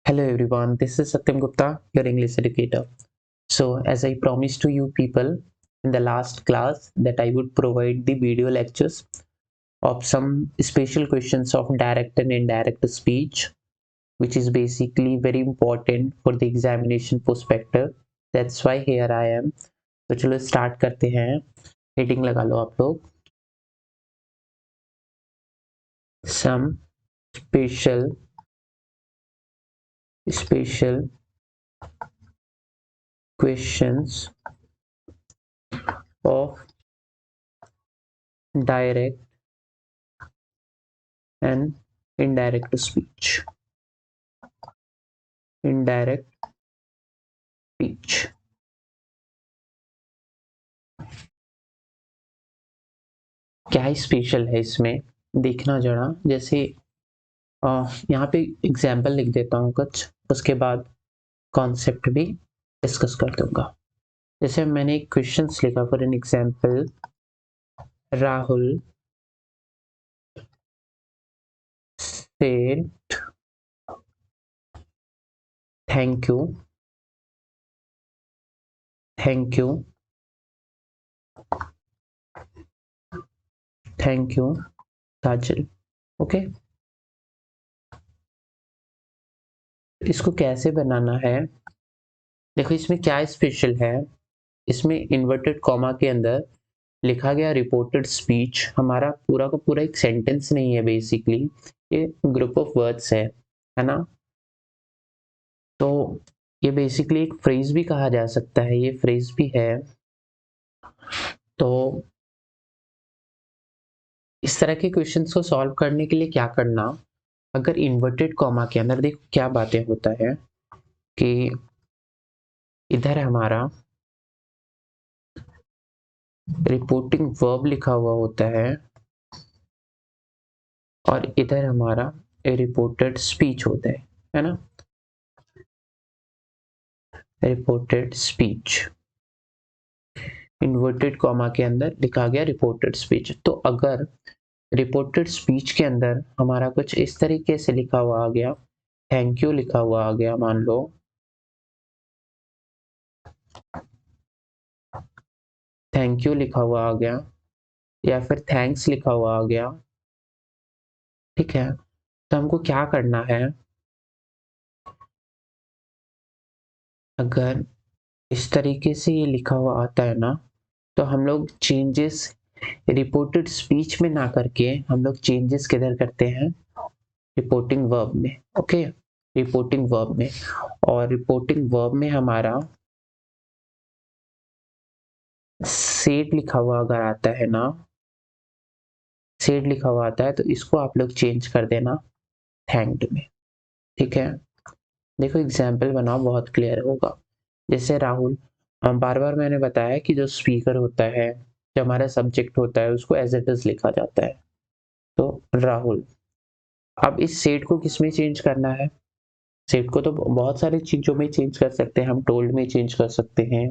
Hello everyone, this is Satyam Gupta, your English educator. So, as I promised to you people in the last class that I would provide the video lectures of some special questions of direct and indirect speech, which is basically very important for the examination perspective. That's why here I am. तो चलो start करते हैं. Heading लगा लो आप लोग. Some special questions of direct and indirect speech. Indirect speech. क्या ही special है इसमें, देखना जरा. जैसे यहाँ पे एग्जाम्पल लिख देता हूँ कुछ, उसके बाद कॉन्सेप्ट भी डिस्कस कर दूंगा. जैसे मैंने एक क्वेश्चन लिखा. For an example, Rahul said thank you Kajal. Okay, इसको कैसे बनाना है. देखो इसमें क्या स्पेशल है. इसमें इन्वर्टेड कॉमा के अंदर लिखा गया रिपोर्टेड स्पीच हमारा पूरा का पूरा एक सेंटेंस नहीं है. बेसिकली ये ग्रुप ऑफ वर्ड्स है ना. तो ये बेसिकली एक फ्रेज भी कहा जा सकता है. ये फ्रेज भी है. तो इस तरह के क्वेश्चंस को सॉल्व करने के लिए क्या करना, अगर इन्वर्टेड कॉमा के अंदर देखो क्या बातें होता है कि इधर हमारा रिपोर्टिंग वर्ब लिखा हुआ होता है और इधर हमारा रिपोर्टेड स्पीच होता है ना. रिपोर्टेड स्पीच इन्वर्टेड कॉमा के अंदर लिखा गया रिपोर्टेड स्पीच. तो अगर रिपोर्टेड स्पीच के अंदर हमारा कुछ इस तरीके से लिखा हुआ आ गया, थैंक यू लिखा हुआ आ गया, मान लो थैंक यू लिखा हुआ आ गया, या फिर थैंक्स लिखा हुआ आ गया, ठीक है. तो हमको क्या करना है, अगर इस तरीके से ये लिखा हुआ आता है ना, तो हम लोग चेंजेस रिपोर्टेड स्पीच में ना करके हम लोग चेंजेस किधर करते हैं, रिपोर्टिंग वर्ब में. ओके, रिपोर्टिंग वर्ब में. और रिपोर्टिंग वर्ब में हमारा सेड लिखा हुआ अगर आता है ना, सेड लिखा हुआ आता है, तो इसको आप लोग चेंज कर देना थैंक्ड में. ठीक है, देखो एग्जाम्पल बनाओ, बहुत क्लियर होगा. जैसे राहुल, बार बार मैंने बताया कि जो स्पीकर होता है, जो हमारा सब्जेक्ट होता है, उसको एज इट इज लिखा जाता है. तो राहुल. अब इस सेट को किस में चेंज करना है. सेट को तो बहुत सारी चीजों में चेंज कर सकते हैं. हम टोल्ड में चेंज कर सकते हैं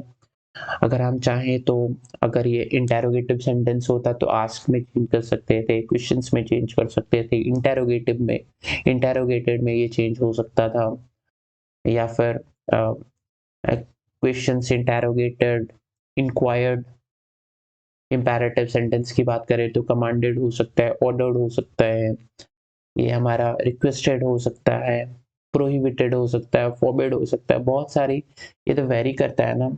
अगर हम चाहें तो. अगर ये इंटेरोगेटिव सेंटेंस होता तो आस्क में चेंज कर सकते थे, क्वेश्चंस में चेंज कर सकते थे, इंटेरोगेटिव में, इंटेरोगेटेड में ये चेंज हो सकता था, या फिर questions interrogated, inquired. Imperative sentence की बात करें तो कमांडेड हो सकता है, ऑर्डर्ड हो सकता है, ये हमारा रिक्वेस्टेड हो सकता है, प्रोहिबिटेड हो सकता है, फॉरबिड हो सकता है. बहुत सारी ये तो वेरी करता है ना.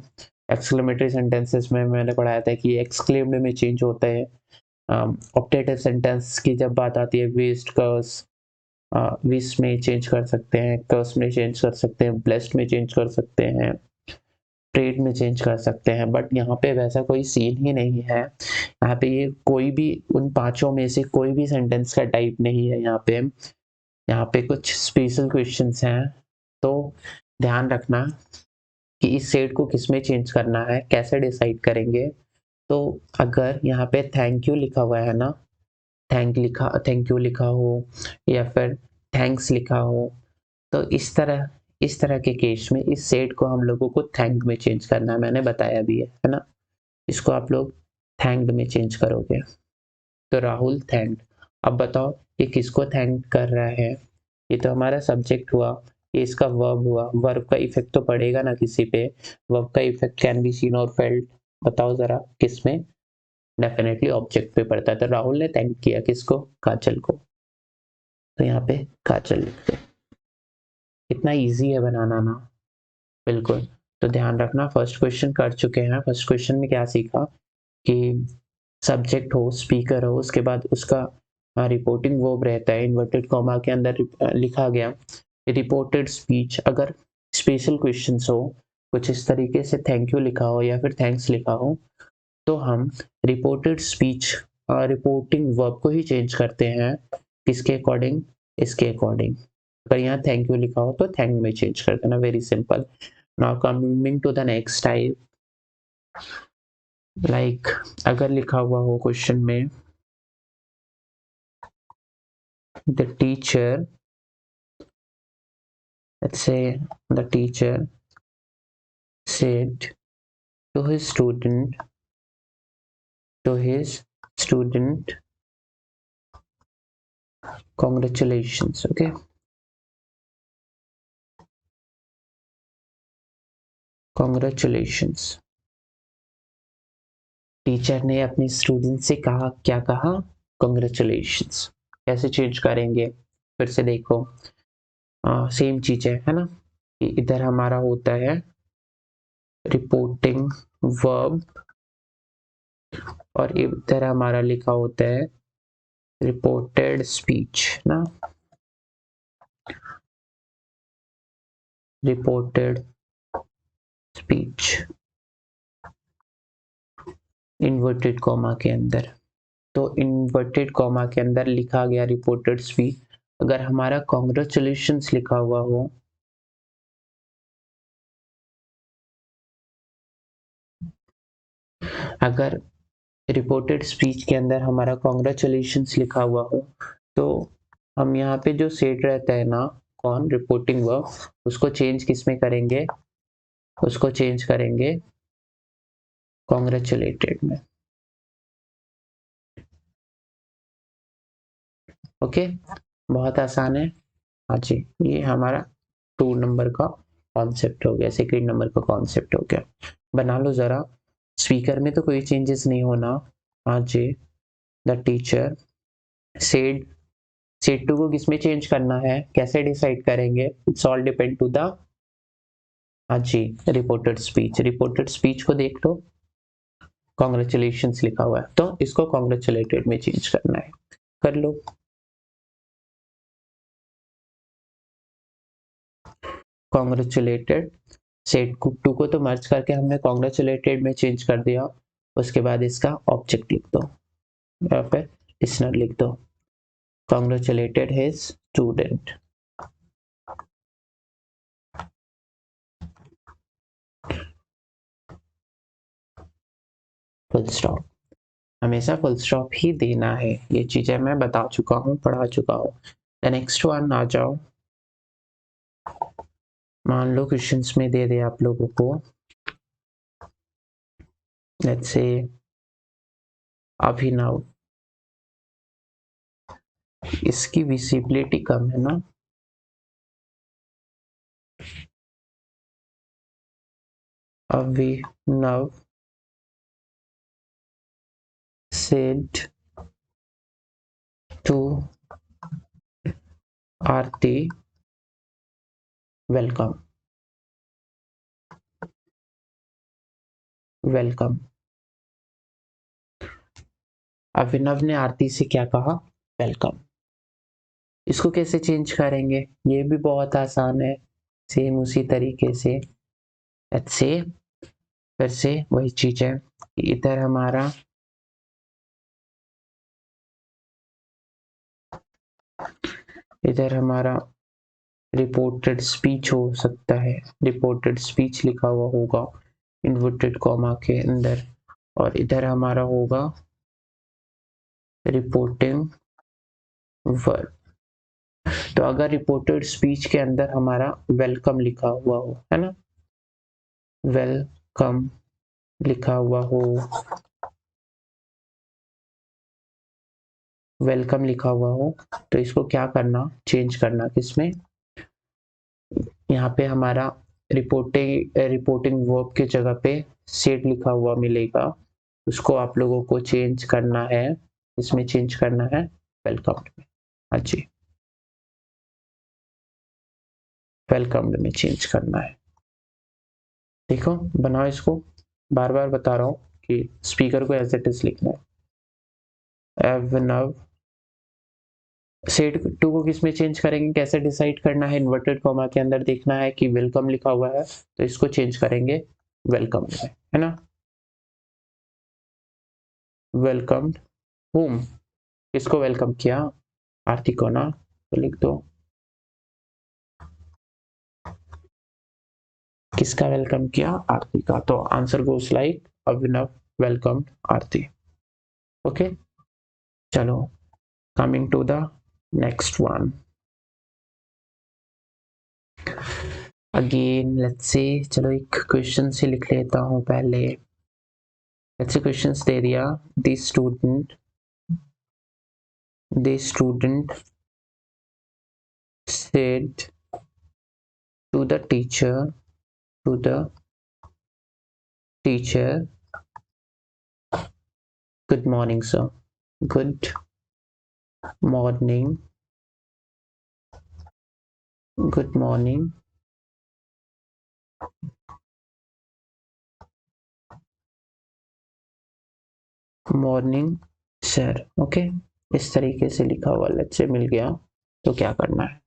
एक्सक्लेमेटरी सेंटेंसेस में मैंने पढ़ाया था कि एक्सक्लेम्ड में चेंज होता है. ऑप्टेटिव सेंटेंस की जब बात आती है, वेस्ट, कर्स, विश में चेंज कर सकते हैं, कर्स में चेंज कर सकते हैं, ब्लेस्ड में चेंज कर सकते हैं, ट्रेड में चेंज कर सकते हैं. बट यहाँ पे वैसा कोई सीन ही नहीं है. यहाँ पे ये कोई भी उन पांचों में से कोई भी सेंटेंस का टाइप नहीं है. यहाँ पे कुछ स्पेशल क्वेश्चंस हैं. तो ध्यान रखना कि इस सेट को किस में चेंज करना है, कैसे डिसाइड करेंगे. तो अगर यहाँ पे थैंक यू लिखा हुआ है ना, थैंक यू लिखा हो, या फिर थैंक्स लिखा हो, तो इस तरह के केस में इस सेट को हम लोगों को थैंक में चेंज करना है. मैंने बताया भी है ना. इसको आप लोग थैंक्ड में चेंज करोगे. तो राहुल थैंक्ड. अब बताओ ये किसको थैंक कर रहा है. ये तो हमारा सब्जेक्ट हुआ. ये इसका वर्ब हुआ, वर्ब का इफेक्ट तो पड़ेगा ना किसी पे, वर्ब का इफेक्ट कैन बी सीन और फेल्ट, बताओ जरा किस में, डेफिनेटली ऑब्जेक्ट पे पड़ता है। तो राहुल ने थैंक किया किसको, काजल को, तो यहाँ पे काजल लिखते हैं। इतना इजी है बनाना ना, बिल्कुल। तो ध्यान रखना, फर्स्ट क्वेश्चन कर चुके हैं। फर्स्ट क्वेश्चन में क्या सीखा कि सब्जेक्ट हो, स्पीकर हो, उसके बाद उसका रिपोर्टिंग वर्ब रहता है, इन्वर्टेड कॉमा के अंदर लिखा गया रिपोर्टेड स्पीच। अगर स्पेशल क्वेश्चंस हो, कुछ इस तरीके से थैंक यू लिखा हो या फिर थैंक्स लिखा हो, तो हम रिपोर्टेड स्पीच रिपोर्टिंग वर्ब को ही चेंज करते हैं, किसके अकॉर्डिंग, इसके अकॉर्डिंग। अगर यहाँ थैंक यू लिखा हो तो थैंक में चेंज कर देना, very simple. Now coming to the next type, like अगर लिखा हुआ हो क्वेश्चन में the teacher, let's say the teacher said to his student congratulations, okay, congratulations। Teacher ने अपने स्टूडेंट से कहा, क्या कहा, कॉन्ग्रेचुलेशंस। कैसे चेंज करेंगे, फिर से देखो, सेम चीज है ना, इधर हमारा होता है रिपोर्टिंग वर्ब और इधर हमारा लिखा होता है रिपोर्टेड स्पीच ना, रिपोर्टेड स्पीच इन्वर्टेड कॉमा के अंदर। तो इन्वर्टेड कॉमा के अंदर लिखा गया रिपोर्टेड स्पीच। अगर हमारा कॉन्ग्रेचुलेशंस लिखा हुआ हो, अगर रिपोर्टेड स्पीच के अंदर हमारा कॉन्ग्रेचुलेशंस लिखा हुआ हो, तो हम यहाँ पे जो सेट रहता है ना, कौन, रिपोर्टिंग वर्ब, उसको चेंज किस में करेंगे, उसको चेंज करेंगे कॉन्ग्रेचुलेटेड में। ओके, बहुत आसान है। हाँ जी, ये हमारा 2 नंबर का कॉन्सेप्ट हो गया, सेकंड नंबर का कॉन्सेप्ट हो गया। बना लो जरा, स्पीकर में तो कोई चेंजेस नहीं होना। हाँ जी, the teacher said, said to को किस में चेंज करना है, कैसे डिसाइड करेंगे, it's all depend to the, हाँ जी, रिपोर्टेड स्पीच। रिपोर्टेड स्पीच को देख लो, कॉन्ग्रेचुलेशंस लिखा हुआ है, तो इसको कॉन्ग्रेचुलेटेड में चेंज करना है, कर लो। कॉन्ग्रेचुलेटेड, सेट टू को तो मर्ज करके हमने कॉन्ग्रेचुलेटेड में चेंज कर दिया, उसके बाद इसका ऑब्जेक्ट लिख दो या फिर लिसनर लिख दो, congratulated his student. Full stop, हमेशा फुल स्टॉप ही देना है, ये चीजें मैं बता चुका हूँ, पढ़ा चुका हूँ। नेक्स्ट वन आ जाओ, मान लो क्वेश्चंस में दे दे आप लोगों को, लेट्स से अभिनव, इसकी विजिबिलिटी कम है ना, Abhinav said to Aarti welcome, welcome. Abhinav ने आरती से क्या कहा, वेलकम। इसको कैसे चेंज करेंगे, ये भी बहुत आसान है, सेम उसी तरीके से। लेट्स से फिर से वही चीज है, इधर हमारा रिपोर्टेड स्पीच हो सकता है, रिपोर्टेड स्पीच लिखा हुआ होगा इन्वर्टेड कॉमा के अंदर, और इधर हमारा होगा रिपोर्टिंग वर्ब। तो अगर रिपोर्टेड स्पीच के अंदर हमारा वेलकम लिखा हुआ हो, है ना, वेलकम लिखा हुआ हो, वेलकम लिखा हुआ हो, तो इसको क्या करना, चेंज करना किसमें, यहाँ पे हमारा रिपोर्टिंग वर्ब के जगह पे सेड लिखा हुआ मिलेगा, उसको आप लोगों को चेंज करना है, इसमें चेंज करना है वेलकम्ड में। हाँ जी, वेलकम्ड में चेंज करना है। देखो बनाओ इसको, बार बार बता रहा हूँ कि स्पीकर को एज इट इज लिखना है। एवनव सेड टू को किस में चेंज करेंगे, कैसे डिसाइड करना है, इन्वर्टेड कॉमा के अंदर देखना है कि वेलकम लिखा हुआ है तो इसको चेंज करेंगे वेलकम में, है ना। वेलकम्ड होम, किसको वेलकम किया, आरती को ना, तो लिख दो किसका वेलकम किया, आरती का। तो answer goes like Abhinav welcome Aarti. Okay चलो, coming to the next one. Again let's say, चलो एक क्वेश्चन से लिख लेता हूं पहले। लेट्स से क्वेश्चंस दे दिया, the student said to the teacher good morning sir, good morning, good morning morning sir. Okay, इस तरीके से लिखा हुआ लेट्स से मिल गया, तो क्या करना है,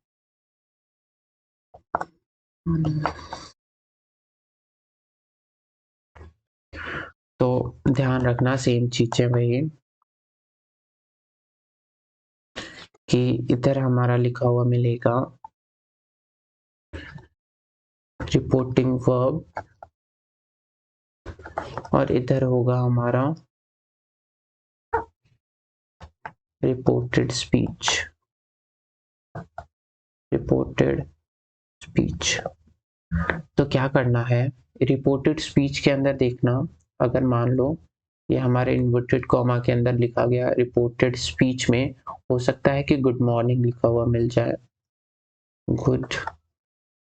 तो ध्यान रखना सेम चीजें वही कि इधर हमारा लिखा हुआ मिलेगा रिपोर्टिंग वर्ब और इधर होगा हमारा रिपोर्टेड स्पीच, रिपोर्टेड स्पीच। तो क्या करना है, रिपोर्टेड स्पीच के अंदर देखना, अगर मान लो ये हमारे इन्वर्टेड कॉमा के अंदर लिखा गया रिपोर्टेड स्पीच में, हो सकता है कि गुड मॉर्निंग लिखा हुआ मिल जाए, गुड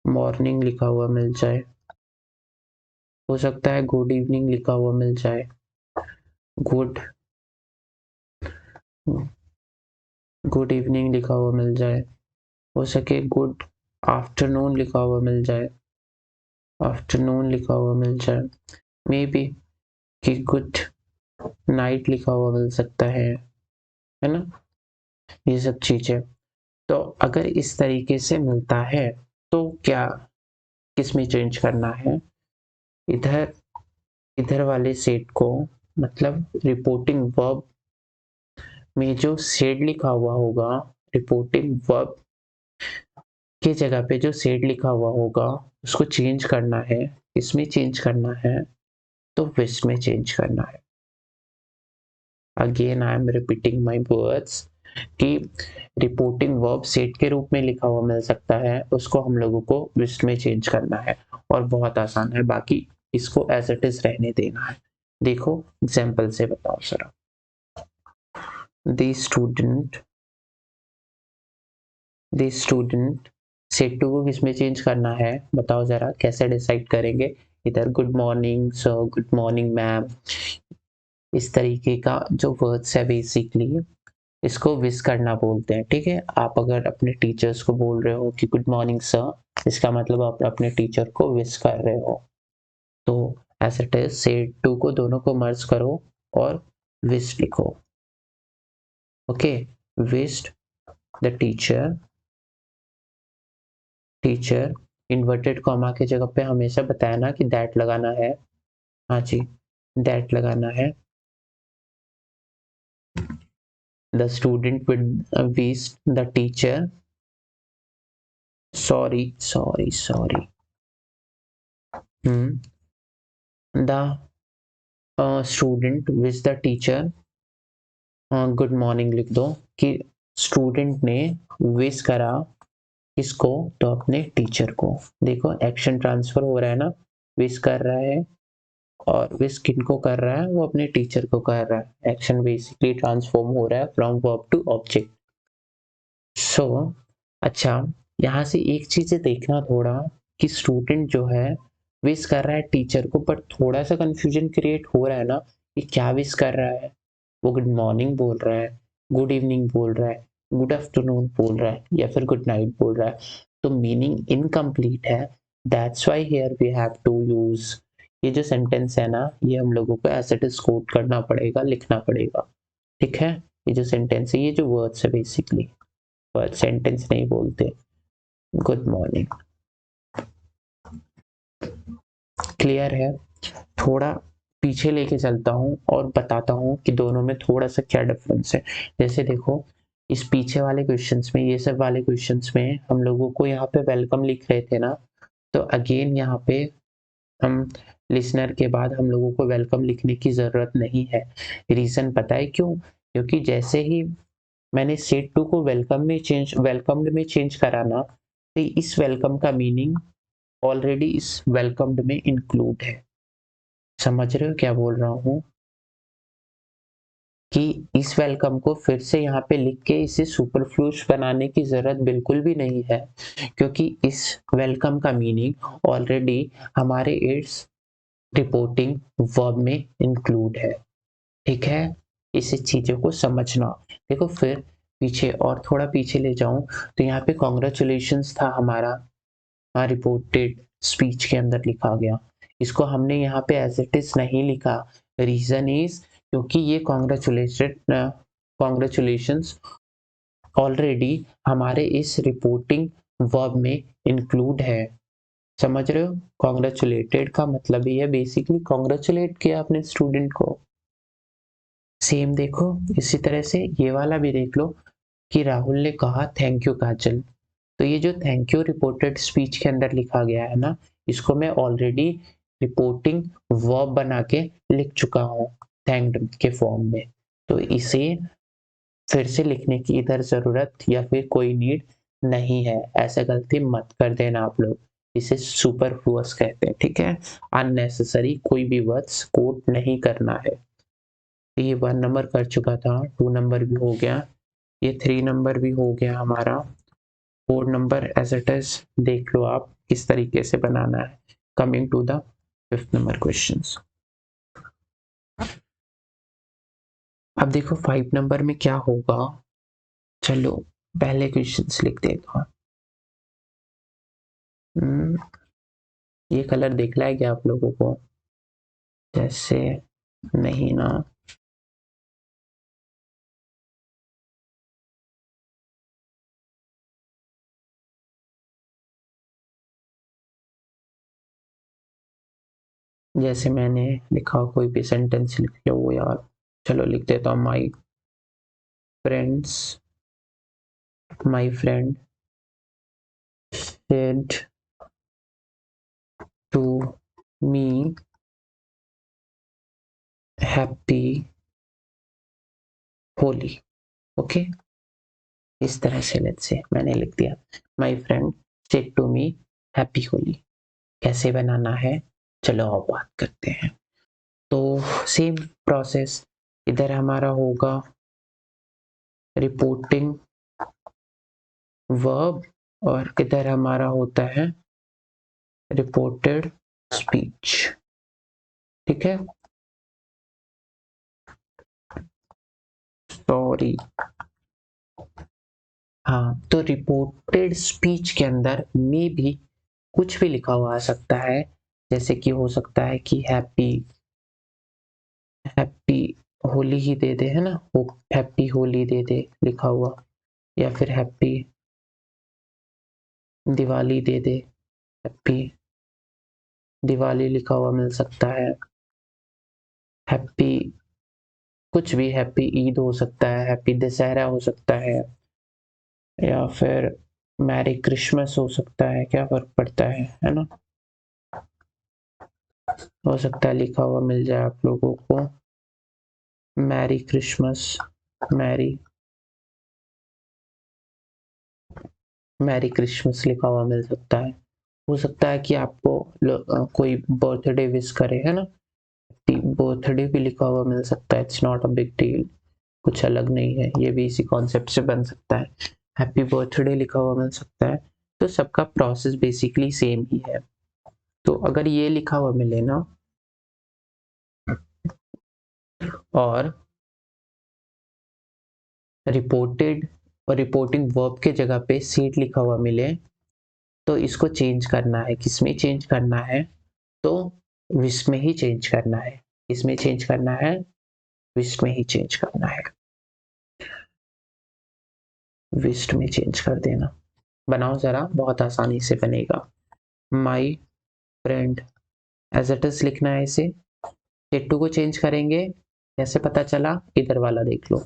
मॉर्निंग लिखा हुआ मिल जाए, हो सकता है गुड इवनिंग लिखा हुआ मिल जाए, गुड गुड इवनिंग लिखा हुआ मिल जाए, हो सके गुड आफ्टरनून लिखा हुआ मिल जाए, आफ्टरनून लिखा हुआ मिल जाए, मे बी कि गुड नाइट लिखा हुआ मिल सकता है ना, ये सब चीजें। तो अगर इस तरीके से मिलता है तो क्या किस में चेंज करना है, इधर इधर वाले सेट को, मतलब रिपोर्टिंग वर्ब में जो सेड लिखा हुआ होगा, रिपोर्टिंग वर्ब के जगह पे जो सेड लिखा हुआ होगा उसको चेंज करना है, इसमें चेंज करना है, तो विश में चेंज करना है। Again I am repeating my words कि रिपोर्टिंग वर्ब सेट के रूप में लिखा हुआ मिल सकता है, उसको हम लोगों को विश में चेंज करना है, और बहुत आसान है, बाकी इसको एज इट इज रहने देना है। देखो एग्जाम्पल से बताओ जरा, द स्टूडेंट सेट टू को किसमें चेंज करना है, बताओ जरा कैसे डिसाइड करेंगे। इधर good morning sir, good morning ma'am, इस तरीके का जो वर्ड्स है बेसिकली इसको विश करना बोलते हैं। ठीक है, आप अगर अपने टीचर्स को बोल रहे हो कि गुड मॉर्निंग सर, इसका मतलब आप अपने टीचर को विश कर रहे हो। तो as it is said to को दोनों को मर्ज करो और विश लिखो। Okay, wished the teacher inverted comma की जगह पे हमेशा बताया ना कि दैट लगाना है, हाँ जी दैट लगाना है। The student will wish the teacher, sorry the student wish the teacher, good morning लिख दो कि स्टूडेंट ने विश करा किसको, तो अपने टीचर को। देखो एक्शन ट्रांसफर हो रहा है ना, विश कर रहा है और विश किनको कर रहा है, वो अपने टीचर को कर रहा है। एक्शन बेसिकली ट्रांसफॉर्म हो रहा है फ्रॉम वर्ब टू ऑब्जेक्ट। सो अच्छा, यहाँ से एक चीज देखना थोड़ा कि स्टूडेंट जो है विश कर रहा है टीचर को, पर थोड़ा सा कंफ्यूजन क्रिएट हो रहा है ना कि क्या विश कर रहा है। वो गुड मॉर्निंग बोल रहा है, गुड इवनिंग बोल रहा है, गुड आफ्टरनून बोल रहा है, या फिर गुड नाइट बोल रहा है, तो मीनिंग इनकम्प्लीट है। That's why here we have to use, ये जो सेंटेंस है ना, ये हम लोगों को एज इट इज कोट करना पड़ेगा, लिखना पड़ेगा। ठीक है, ये जो सेंटेंस है, ये जो वर्ड्स है, बेसिकली वर्ड सेंटेंस नहीं बोलते। गुड मॉर्निंग, क्लियर है। थोड़ा पीछे लेके चलता हूँ और बताता हूँ कि दोनों में थोड़ा सा क्या डिफरेंस है। जैसे देखो, इस पीछे वाले क्वेश्चंस में, ये सब वाले क्वेश्चंस में हम लोगों को यहाँ पे वेलकम लिख रहे थे ना, तो अगेन यहाँ पे हम लिसनर के बाद हम लोगों को वेलकम लिखने की जरूरत नहीं है। रीजन पता है क्यों? क्योंकि जैसे ही मैंने सेट टू को वेलकम्ड में चेंज करा ना, तो इस वेलकम का मीनिंग ऑलरेडी इस वेलकम्ड में इंक्लूड है। समझ रहे हो क्या बोल रहा हूँ? कि इस वेलकम को फिर से यहाँ पे लिख के इसे सुपरफ्लूस बनाने की जरूरत बिल्कुल भी नहीं है, क्योंकि इस वेलकम का मीनिंग ऑलरेडी हमारे इट्स रिपोर्टिंग वर्ब में इंक्लूड है। ठीक है, इस चीजों को समझना। देखो फिर पीछे और थोड़ा पीछे ले जाऊं तो यहाँ पे कॉन्ग्रेचुलेशंस था हमारा, रिपोर्टेड स्पीच के अंदर लिखा गया। इसको हमने यहाँ पे एज इट इज नहीं लिखा। रीजन इज क्योंकि ये कॉन्ग्रेचुलेशंस ऑलरेडी हमारे इस रिपोर्टिंग वर्ब में इंक्लूड है। समझ रहे हो? कॉन्ग्रेचुलेटेड का मतलब ही है बेसिकली कॉन्ग्रेचुलेट किया अपने स्टूडेंट को। सेम देखो, इसी तरह से ये वाला भी देख लो कि राहुल ने कहा थैंक यू काजल। तो ये जो थैंक यू रिपोर्टेड स्पीच के अंदर लिखा गया है ना, इसको मैं ऑलरेडी रिपोर्टिंग वर्ब बना के लिख चुका हूँ थैंक्ड के फॉर्म में। तो इसे फिर से लिखने की इधर जरूरत या फिर कोई नीड नहीं है। ऐसा गलती मत कर देना आप लोग, इसे सुपरफ्लुअस कहते हैं। ठीक है, अननेसेसरी कोई भी वर्ड्स कोट नहीं करना है। ये 1 नंबर कर चुका था, 2 नंबर भी हो गया, ये 3 नंबर भी हो गया हमारा, 4 नंबर एज इट इज देख लो आप किस तरीके से बनाना है। Coming to the 5th number questions. अब देखो 5 नंबर में क्या होगा। चलो पहले क्वेश्चंस लिख देगा। ये कलर दिख रहा है क्या आप लोगों को? जैसे नहीं ना, जैसे मैंने लिखा कोई भी सेंटेंस लिख लो वो यार। चलो लिख देता हूँ, my friend said to me happy Holi. Okay, इस तरह से लेट्स से मैंने लिख दिया, my friend said to me happy Holi. कैसे बनाना है, चलो अब बात करते हैं। तो सेम प्रोसेस, इधर हमारा होगा रिपोर्टिंग वर्ब और इधर हमारा होता है रिपोर्टेड स्पीच। ठीक है, सॉरी, हाँ, तो रिपोर्टेड स्पीच के अंदर में भी कुछ भी लिखा हुआ आ सकता है। जैसे कि हो सकता है कि हैप्पी होली ही दे दे, है ना, वो हैप्पी होली दे दे लिखा हुआ, या फिर हैप्पी दिवाली दे दे, हैप्पी दिवाली लिखा हुआ मिल सकता है। हैप्पी कुछ भी, हैप्पी ईद हो सकता है, हैप्पी दशहरा हो सकता है, या फिर मैरी क्रिसमस हो सकता है, क्या फर्क पड़ता है ना। हो सकता है लिखा हुआ मिल जाए आप लोगों को मैरी क्रिसमस, मैरी क्रिसमस लिखा हुआ मिल सकता है। हो सकता है कि आपको कोई बर्थडे विश करे, है ना, बर्थडे भी लिखा हुआ मिल सकता है। It's not a big deal, कुछ अलग नहीं है, ये भी इसी कॉन्सेप्ट से बन सकता है। हैप्पी बर्थडे लिखा हुआ मिल सकता है, तो सबका प्रोसेस बेसिकली सेम ही है। तो अगर ये लिखा हुआ मिले ना और रिपोर्टेड और रिपोर्टिंग वर्ब के जगह पे सीड लिखा हुआ मिले तो इसको चेंज करना है। किसमें चेंज करना है? तो विश में ही चेंज करना है। किसमें चेंज करना है? विश में ही चेंज करना है। विश में चेंज कर देना। बनाओ जरा, बहुत आसानी से बनेगा। My friend as it is लिखना है इसे। टेटू को चेंज करेंगे, कैसे पता चला? इधर वाला देख लो,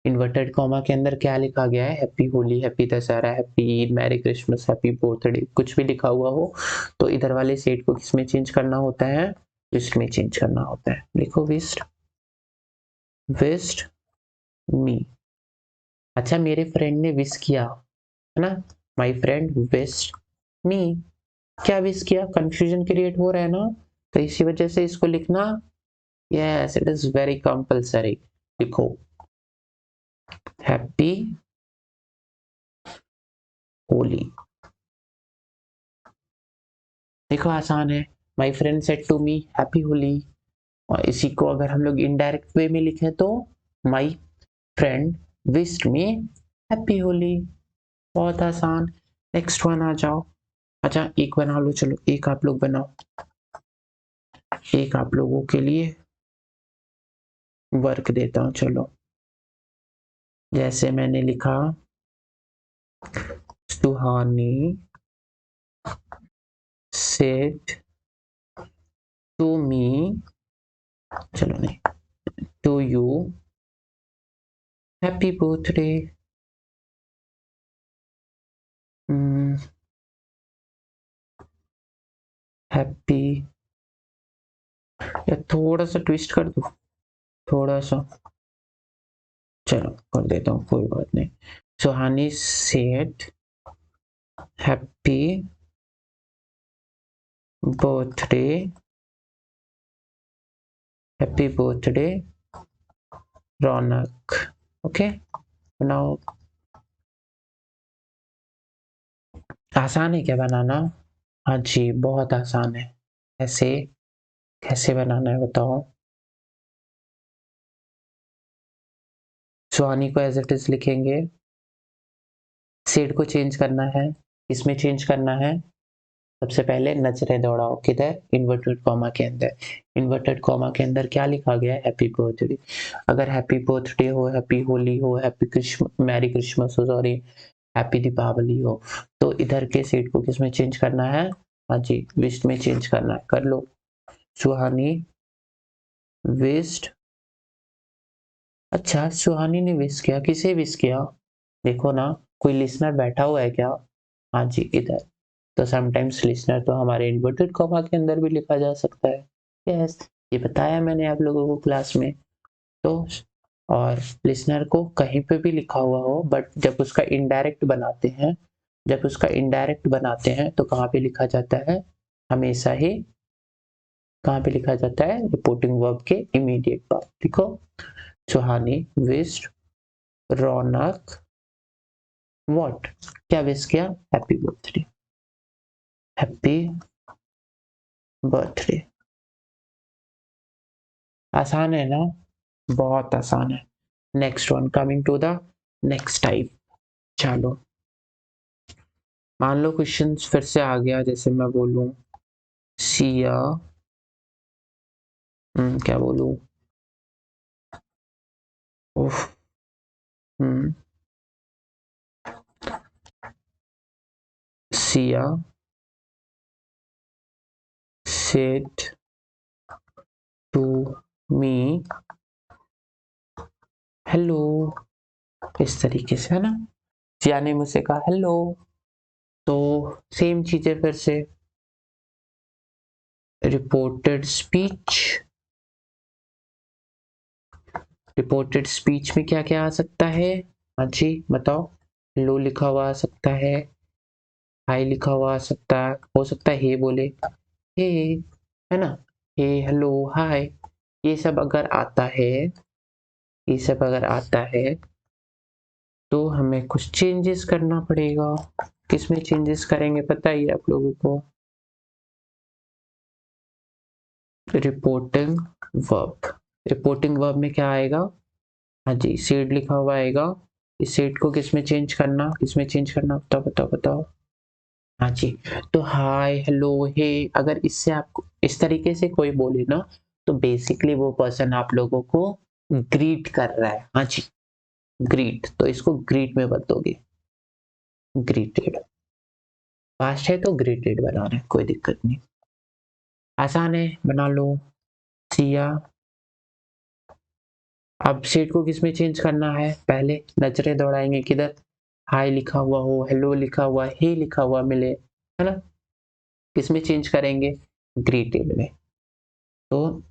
इन्वर्टेड कॉमा के अंदर क्या लिखा गया है? Happy Holi, happy Dussehra, happy Eid, merry Christmas, happy birthday, कुछ भी लिखा हुआ हो तो इधर वाले सेट को किसमें चेंज करना होता है? विस्ट में चेंज करना होता है। लिखो विस्ट, विस्ट मी। अच्छा, मेरे फ्रेंड ने विश किया है ना, माई फ्रेंड विस्ट मी। क्या विश किया? कंफ्यूजन क्रिएट हो रहा है ना, तो इसी वजह से इसको लिखना। Yes, it is very compulsory. लिखो हैप्पी होली। देखो आसान है। My friend said to me happy Holi. और इसी को अगर हम लोग इनडायरेक्ट वे में लिखें तो my friend wished me happy Holi. बहुत आसान। नेक्स्ट वन आ जाओ। अच्छा, एक बना लो, चलो एक आप लोग बनाओ। एक आप लोगों के लिए वर्क देता हूं, चलो। जैसे मैंने लिखा सुहानी सेड टू मी, चलो नहीं, to you happy birthday. Happy, या थोड़ा सा ट्विस्ट कर दो, थोड़ा सा, चलो कर देता हूँ, कोई बात नहीं। Suhani said happy birthday, happy birthday Raunak. Okay, बनाओ। आसान है क्या बनाना? हाँ जी, बहुत आसान है। कैसे कैसे बनाना है बताओ। सुहानी को एज इट इज लिखेंगे। सेड को चेंज करना है। इसमें चेंज करना है। सबसे पहले नजरें दौड़ाओ, किधर? इन्वर्टेड कॉमा के अंदर। इन्वर्टेड कॉमा के अंदर क्या लिखा गया है? Happy birthday. अगर हैप्पी बर्थडे हो, हैप्पी होली हो, हैप्पी मैरी क्रिसमस हो, सॉरी, हैप्पी दीपावली हो, तो इधर के सेट को किसमें चेंज करना है? हाँ जी, विस्ट में चेंज करना है। कर लो। सुहानी विस्ट। अच्छा, सुहानी ने विश किया, किसे विश किया? देखो ना, कोई लिसनर बैठा हुआ है क्या? हाँ जी, इधर। तो समटाइम्स लिसनर तो हमारे इन्वर्टेड कॉमा के अंदर भी लिखा जा सकता है। यस, ये बताया मैंने आप लोगों को क्लास में। तो और लिसनर को कहीं पे भी लिखा हुआ हो, बट जब उसका इनडायरेक्ट बनाते हैं, जब उसका इनडायरेक्ट बनाते हैं तो कहाँ पे लिखा जाता है? हमेशा ही कहाँ पे लिखा जाता है? रिपोर्टिंग वर्ब के इमीडिएट बाद। लिखो सुहानी विश्ड रौनक व्हाट? क्या विश किया? Happy birthday, happy birthday. आसान है ना? बहुत आसान है। Next one, coming to the next type. चलो, मान लो क्वेश्चन फिर से आ गया, जैसे मैं बोलूं सिया, क्या बोलूं, उफ, Siya said to me hello. इस तरीके से, है ना? सिया ने मुझसे कहा हेलो। तो सेम चीजें फिर से। रिपोर्टेड स्पीच, रिपोर्टेड स्पीच में क्या क्या आ सकता है? हाँ जी बताओ। लो लिखा हुआ आ सकता है, हाई लिखा हुआ आ सकता है, हो सकता है हे बोले, हे, है ना? हे, हेलो, हाय, ये सब अगर आता है, ये सब अगर आता है तो हमें कुछ चेंजेस करना पड़ेगा। किस में चेंजेस करेंगे पता ही है आप लोगों को, रिपोर्टिंग वर्ब। रिपोर्टिंग वर्ब में क्या आएगा, हाँ जी सेड लिखा हुआ आएगा। इस सेड को किस में चेंज करना, किस में चेंज करना, बताओ बताओ बताओ। हाँ जी, तो हाय हेलो हे, अगर इससे आपको इस तरीके से कोई बोले ना, तो बेसिकली वो पर्सन आप लोगों को ग्रीट कर रहा है। हाँ जी ग्रीट, तो इसको ग्रीट में बदलोगे, ग्रीटेड। फास्ट है तो ग्रीटेड बनाना है, कोई दिक्कत नहीं, आसान है बना लो। सिया, अब सेट को किस में चेंज करना है, पहले नजरें दौड़ाएंगे किधर, हाय लिखा हुआ हो, हेलो लिखा हुआ, हे लिखा हुआ मिले, है ना, किस में चेंज करेंगे, ग्रीटेड में। तो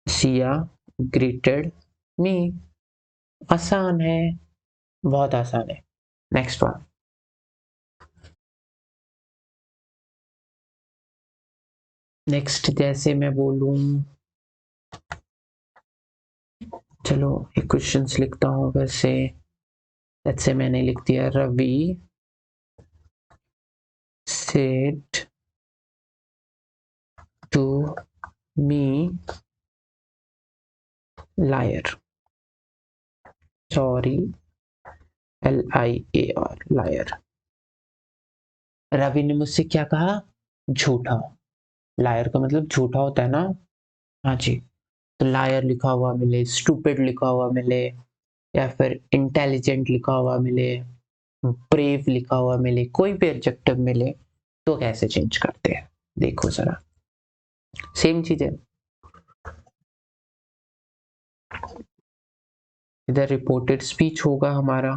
सिया ग्रीटेड मी, आसान है, बहुत आसान है। नेक्स्ट वन, नेक्स्ट जैसे मैं बोलूं, चलो एक क्वेश्चंस लिखता हूं वैसे, जैसे मैंने लिख दिया, Ravi said to me liar, sorry LIAR liar. Ravi ने मुझसे क्या कहा, झूठा। लायर का मतलब झूठा होता है ना, हाँ जी, तो लायर लिखा हुआ मिले, स्टूपिड लिखा हुआ मिले, या फिर इंटेलिजेंट लिखा हुआ मिले, ब्रेव लिखा हुआ मिले, कोई भी एडजेक्टिव मिले, तो कैसे चेंज करते हैं, देखो जरा, सेम चीज है। इधर रिपोर्टेड स्पीच होगा हमारा,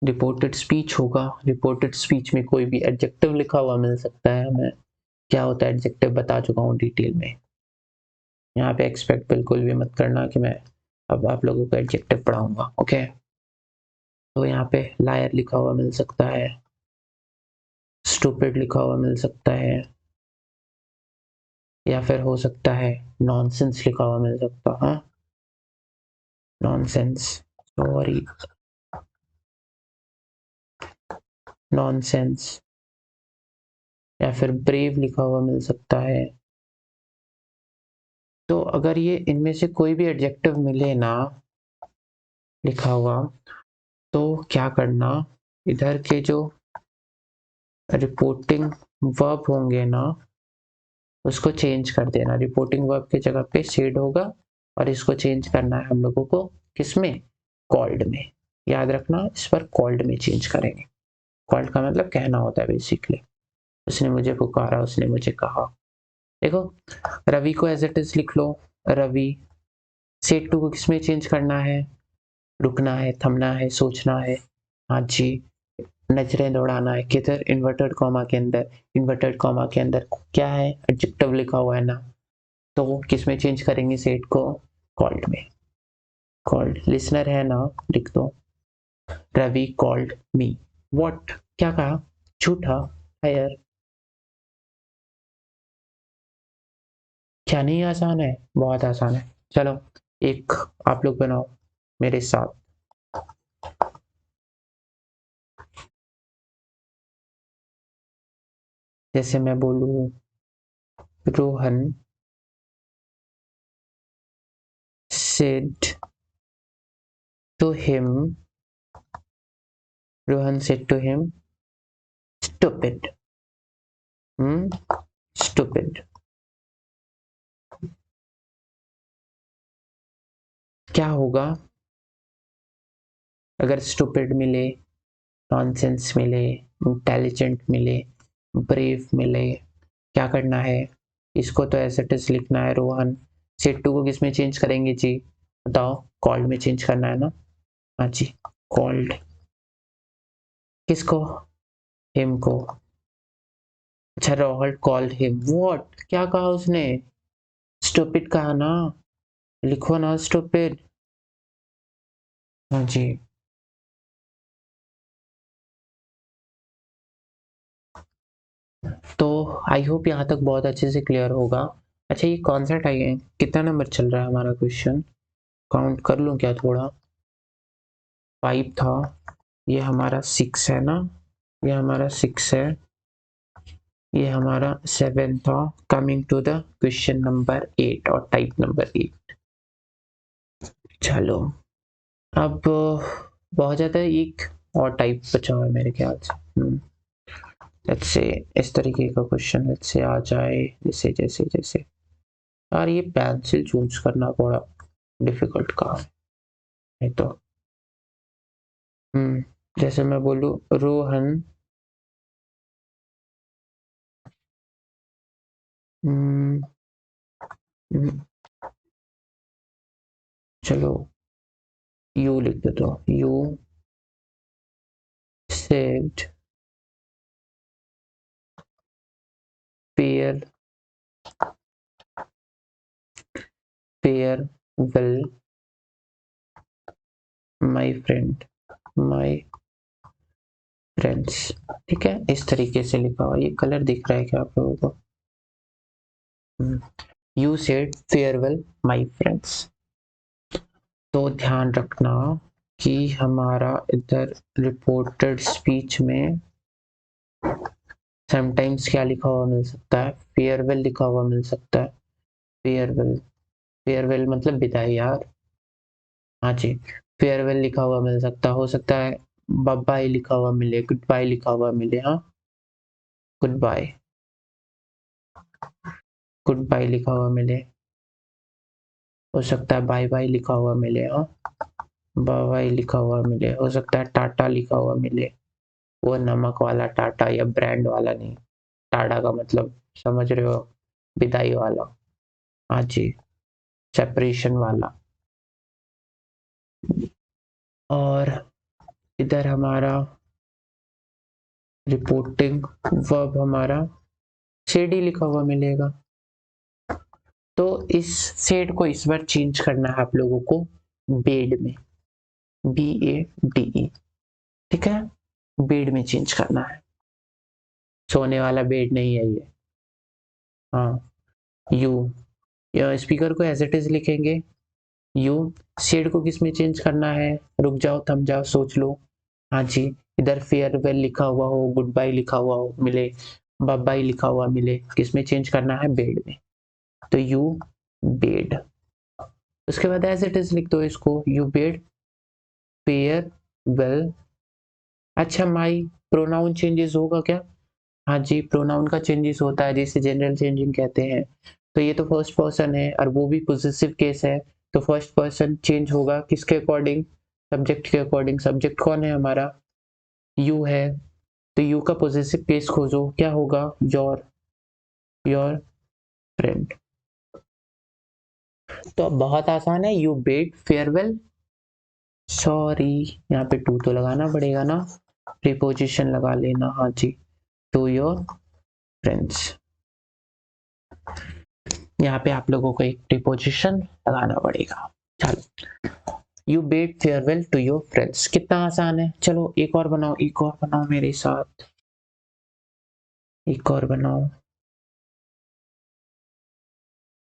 रिपोर्टेड स्पीच होगा, रिपोर्टेड स्पीच में कोई भी एडजेक्टिव लिखा हुआ मिल सकता है हमें, क्या होता है एडजेक्टिव बता चुका हूँ डिटेल में। यहाँ पे एक्सपेक्ट बिल्कुल भी मत करना कि मैं अब आप लोगों को एडजेक्टिव पढ़ाऊंगा, ओके। तो यहाँ पे लायर लिखा हुआ मिल सकता है, स्टूपिड लिखा हुआ मिल सकता है, या फिर हो सकता है नॉनसेंस लिखा हुआ मिल सकता है, नॉनसेंस, सॉरी नॉनसेंस, या फिर ब्रेव लिखा हुआ मिल सकता है। तो अगर ये इनमें से कोई भी एडजेक्टिव मिले ना लिखा हुआ, तो क्या करना, इधर के जो रिपोर्टिंग वर्ब होंगे ना, उसको चेंज कर देना, रिपोर्टिंग वर्ब की जगह पे शेड होगा, और इसको चेंज करना है हम लोगों को किसमें, कॉल्ड में। याद रखना इस पर कॉल्ड में चेंज करेंगे, कॉल्ड का मतलब कहना होता है बेसिकली, उसने मुझे पुकारा, उसने मुझे कहा। देखो रवि को एज इट इज लिख लो, रवि, सेट टू को किसमें चेंज करना है, रुकना है, थमना है, सोचना है, हाँ जी, नजरें दौड़ाना है, किधर, इन्वर्टेड कॉमा के अंदर, इन्वर्टेड कॉमा के अंदर क्या है, एडजेक्टिव लिखा हुआ है ना, तो किस में चेंज करेंगे सेट को, कॉल्ड में। कॉल्ड लिसनर है ना, लिख दो, रवि कॉल्ड मी व्हाट, क्या कहा, झूठा, हायर। क्या नहीं आसान है, बहुत आसान है। चलो एक आप लोग बनाओ मेरे साथ, जैसे मैं बोलूं, Rohan said to him, Rohan said to him, stupid, hmm? Stupid. क्या होगा अगर stupid मिले, nonsense मिले, intelligent मिले, brave मिले, क्या करना है, इसको तो एज इट इज लिखना है, रोहन सेट टू को किस में चेंज करेंगे जी, बताओ, कॉल्ड में चेंज करना है ना, हाँ जी, कॉल्ड, किसको, हिम को, अच्छा रोहन कॉल्ड हिम व्हाट, क्या कहा उसने, स्टूपिड कहा ना, लिखो ना स्टूपिड, हाँ जी। तो आई होप यहाँ तक बहुत अच्छे से क्लियर होगा। अच्छा ये कौन सा टाइम है, कितना नंबर चल रहा है हमारा क्वेश्चन, काउंट कर लूँ क्या थोड़ा, 5 था, ये हमारा 6 है ना, ये हमारा 6 है, ये हमारा 7 था। Coming to the question number 8 और टाइप नंबर 8। चलो अब बहुत ज़्यादा एक और टाइप बचा हुआ है मेरे ख्याल से। लेट्स से इस तरीके का क्वेश्चन लेट्स से आ जाए, जैसे जैसे जैसे यार ये पेंसिल चूज करना बड़ा डिफिकल्ट काम है तो। जैसे मैं बोलूँ रोहन चलो यू लिख देता हूँ। You said pair pair well my friends. ठीक है, इस तरीके से लिखा हुआ। ये कलर दिख रहा है क्या आप लोगों को? You said farewell my friends. तो ध्यान रखना कि हमारा इधर रिपोर्टेड स्पीच में समटाइम्स क्या लिखा हुआ मिल सकता है, फेयरवेल लिखा हुआ मिल सकता है। फेयरवेल, फेयरवेल मतलब विदाई यार। हाँ जी, फेयरवेल लिखा हुआ मिल सकता है बाय बाय लिखा हुआ मिले, गुड बाय लिखा हुआ मिले। हाँ, गुड बाय, गुड बाय लिखा हुआ मिले। हो सकता है बाय बाय लिखा हुआ मिले। हाँ, बाय बाय लिखा हुआ मिले। हो सकता है टाटा लिखा हुआ मिले, वो नमक वाला टाटा या ब्रांड वाला नहीं, टाटा का मतलब समझ रहे हो, विदाई वाला। हाँ जी, सेपरेशन वाला। और इधर हमारा रिपोर्टिंग वर्ब हमारा सेड ही लिखा हुआ मिलेगा। तो इस सेड को इस बार चेंज करना है आप लोगों को बेड में, BADE। ठीक है, बेड में चेंज करना है, सोने वाला बेड नहीं है ये। हाँ, यू स्पीकर को एज इट इज लिखेंगे। यू सेड को किस में चेंज करना है? रुक जाओ, थम जाओ, सोच लो। हाँ जी, इधर फेयरवेल लिखा हुआ हो, गुड बाय लिखा हुआ हो मिले, बाय बाय लिखा हुआ मिले, किस में चेंज करना है? बेड में। तो यू बेड, उसके बाद एज इट इज लिख दो इसको, यू बेड फेयरवेल। अच्छा, माई प्रोनाउन चेंजेस होगा क्या? हाँ जी, प्रोनाउन का चेंजेस होता है, जिसे जनरल चेंजिंग कहते हैं। तो ये तो फर्स्ट पर्सन है और वो भी पॉजिटिव केस है, तो फर्स्ट पर्सन चेंज होगा किसके अकॉर्डिंग? सब्जेक्ट के अकॉर्डिंग। सब्जेक्ट कौन है हमारा? यू है, तो यू का पॉजिटिव केस खोजो, क्या होगा? Your friend. तो अब बहुत आसान है, यू बेड फेयरवेल, सॉरी यहाँ पे टू तो लगाना पड़ेगा ना, प्रीपोजिशन लगा लेना। हाँ जी, टू योर फ्रेंड्स। यहाँ पे आप लोगों को एक प्रीपोजिशन लगाना पड़ेगा। चलो, you bade farewell to your friends. कितना आसान है। चलो एक और बनाओ, एक और बनाओ मेरे साथ, एक और बनाओ।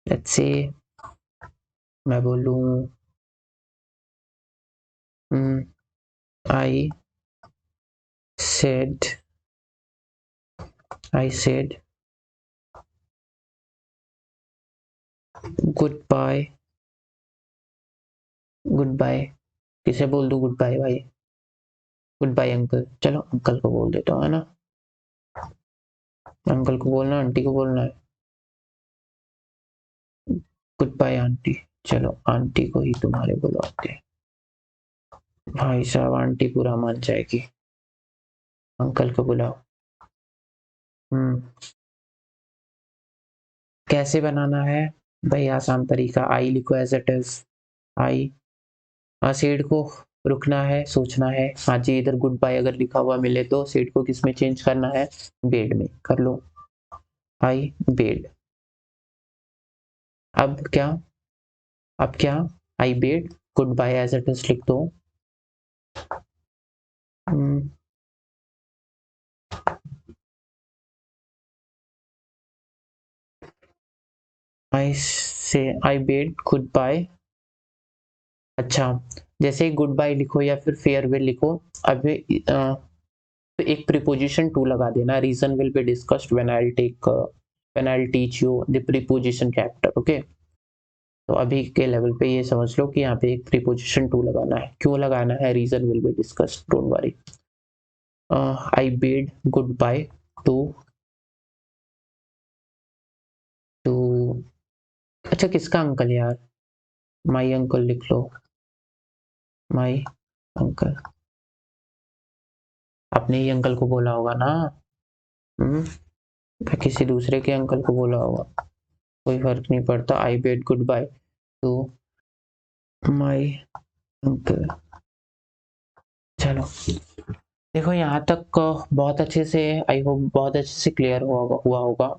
लेट्स से मैं बोलूं I said goodbye, goodbye. किसे बोल दूं गुड बाय भाई? Goodbye uncle. चलो अंकल को बोल देता हूँ, है ना? अंकल को बोलना, आंटी को बोलना है? Goodbye aunty. चलो आंटी को ही तुम्हारे बुलाते हैं। भाई साहब, आंटी पूरा मान जाएगी। अंकल को बुलाओ। कैसे बनाना है भाई? आसान तरीका, आई लिखो as it is. I, said को रुकना है, सोचना है। हाँ जी, इधर गुड बाय अगर लिखा हुआ मिले तो सेड को किस में चेंज करना है? बेड में। कर लो, आई बेड। अब क्या, अब क्या? I bade goodbye as it is लिख दो। आई से आई बेड गुड बाय अच्छा, जैसे ही गुड बाय लिखो या फिर फेयरवेल लिखो, अभी तो एक प्रीपोजिशन टू लगा देना, reason will be discussed when I will teach you the preposition chapter, okay. तो अभी के लेवल पे ये समझ लो कि यहाँ पे एक प्रीपोजिशन टू लगाना है। क्यों लगाना है? Reason will be discussed, don't worry. I bid goodbye to to अच्छा, किसका अंकल यार? माई अंकल लिख लो, माई अंकल। आपने ही अंकल को बोला होगा ना? या किसी दूसरे के अंकल को बोला होगा, कोई फर्क नहीं पड़ता। I bid goodbye to my uncle. चलो, देखो यहाँ तक बहुत अच्छे से, आई होप बहुत अच्छे से क्लियर हुआ होगा।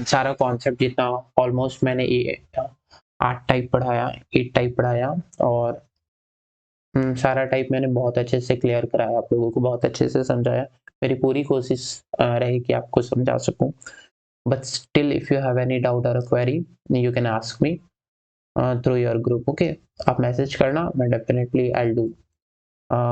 सारा कॉन्सेप्ट जितना ऑलमोस्ट मैंने 8 टाइप पढ़ाया, 8 टाइप पढ़ाया, और सारा टाइप मैंने बहुत अच्छे से क्लियर कराया, आप लोगों को बहुत अच्छे से समझाया। मेरी पूरी कोशिश रही कि आपको समझा सकूं, but still if you have any doubt or query you can ask me through your group, okay. आप मैसेज करना, मैं definitely I will do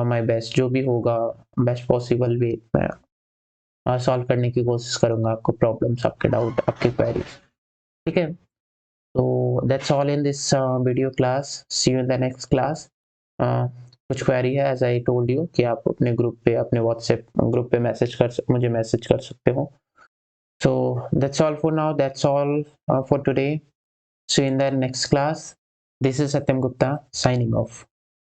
my best, जो भी होगा बेस्ट पॉसिबल वे मैं सॉल्व करने की कोशिश करूंगा, आपको प्रॉब्लम्स, आपके डाउट, आपके क्वेरी, ठीक है। तो that's all in this video class, see you in the next class. कुछ क्वेरी है, एज आई टोल्ड यू, कि आप अपने ग्रुप पे, अपने व्हाट्सएप ग्रुप पे मुझे मैसेज कर सकते हो। So that's all for now, that's all for today. See you in the next class. This is Satyam Gupta signing off.